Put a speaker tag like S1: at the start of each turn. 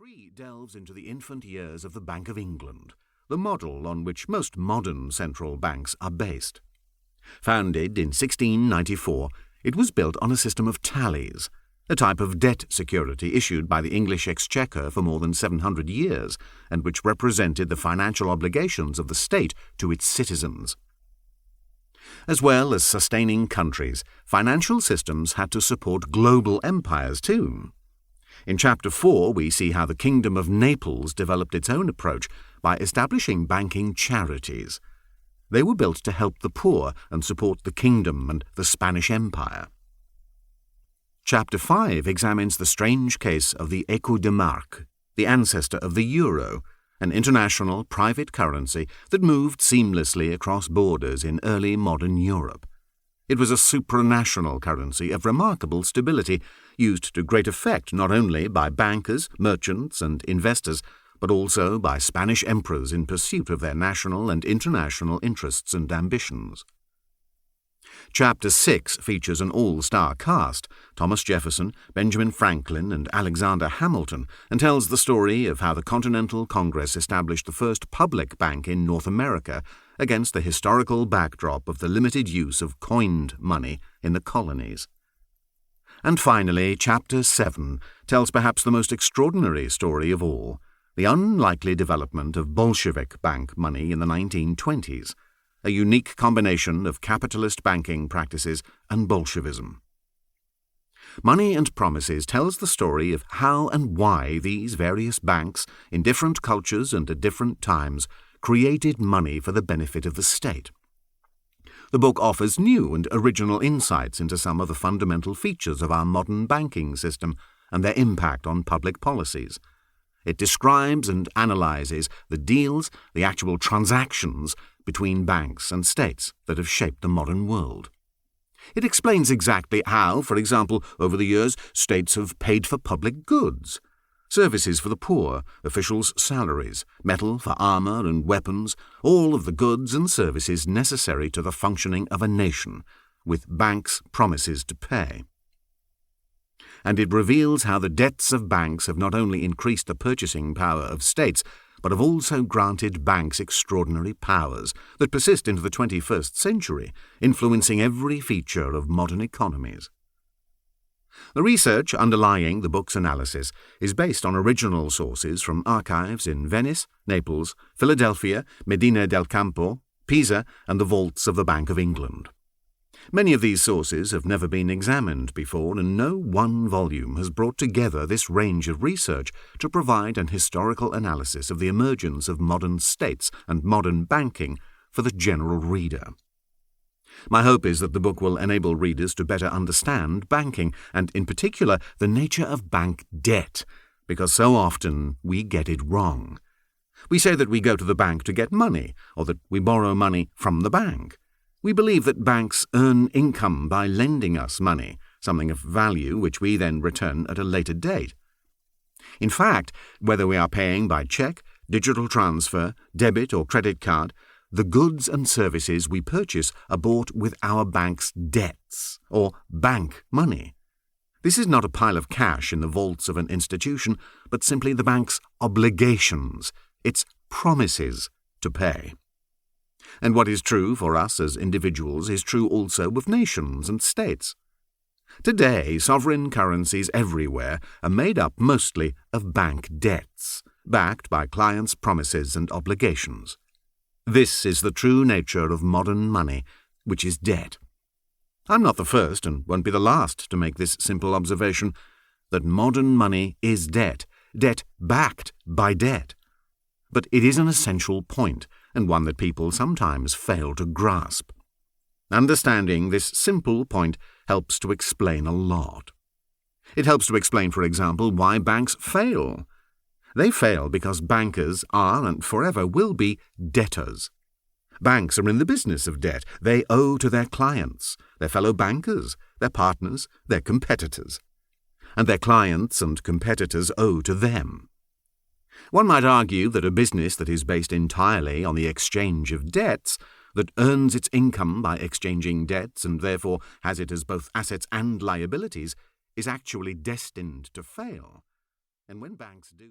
S1: 3 delves into the infant years of the Bank of England, the model on which most modern central banks are based. Founded in 1694, it was built on a system of tallies, a type of debt security issued by the English Exchequer for more than 700 years, and which represented the financial obligations of the state to its citizens. As well as sustaining countries, financial systems had to support global empires too. In Chapter 4, we see how the Kingdom of Naples developed its own approach by establishing banking charities. They were built to help the poor and support the kingdom and the Spanish Empire. Chapter 5 examines the strange case of the écu de marque, the ancestor of the euro, an international private currency that moved seamlessly across borders in early modern Europe. It was a supranational currency of remarkable stability, used to great effect not only by bankers, merchants, and investors, but also by Spanish emperors in pursuit of their national and international interests and ambitions. Chapter 6 features an all-star cast, Thomas Jefferson, Benjamin Franklin, and Alexander Hamilton, and tells the story of how the Continental Congress established the first public bank in North America against the historical backdrop of the limited use of coined money in the colonies. And finally, Chapter 7 tells perhaps the most extraordinary story of all, the unlikely development of Bolshevik bank money in the 1920s, a unique combination of capitalist banking practices and Bolshevism. Money and Promises tells the story of how and why these various banks, in different cultures and at different times, created money for the benefit of the state. The book offers new and original insights into some of the fundamental features of our modern banking system and their impact on public policies. It describes and analyzes the deals, the actual transactions between banks and states that have shaped the modern world. It explains exactly how, for example, over the years, states have paid for public goods, services for the poor, officials' salaries, metal for armor and weapons, all of the goods and services necessary to the functioning of a nation, with banks' promises to pay. And it reveals how the debts of banks have not only increased the purchasing power of states, but have also granted banks extraordinary powers that persist into the 21st century, influencing every feature of modern economies. The research underlying the book's analysis is based on original sources from archives in Venice, Naples, Philadelphia, Medina del Campo, Pisa, and the vaults of the Bank of England. Many of these sources have never been examined before, and no one volume has brought together this range of research to provide an historical analysis of the emergence of modern states and modern banking for the general reader. My hope is that the book will enable readers to better understand banking, and in particular the nature of bank debt, because so often we get it wrong. We say that we go to the bank to get money, or that we borrow money from the bank. We believe that banks earn income by lending us money, something of value which we then return at a later date. In fact, whether we are paying by check, digital transfer, debit or credit card, the goods and services we purchase are bought with our bank's debts, or bank money. This is not a pile of cash in the vaults of an institution, but simply the bank's obligations, its promises to pay. And what is true for us as individuals is true also of nations and states. Today, sovereign currencies everywhere are made up mostly of bank debts, backed by clients' promises and obligations. This is the true nature of modern money, which is debt. I'm not the first and won't be the last to make this simple observation, that modern money is debt, debt backed by debt. But it is an essential point, and one that people sometimes fail to grasp. Understanding this simple point helps to explain a lot. It helps to explain, for example, why banks fail. They fail because bankers are and forever will be debtors. Banks are in the business of debt. They owe to their clients, their fellow bankers, their partners, their competitors. And their clients and competitors owe to them. One might argue that a business that is based entirely on the exchange of debts, that earns its income by exchanging debts and therefore has it as both assets and liabilities, is actually destined to fail. And when banks do...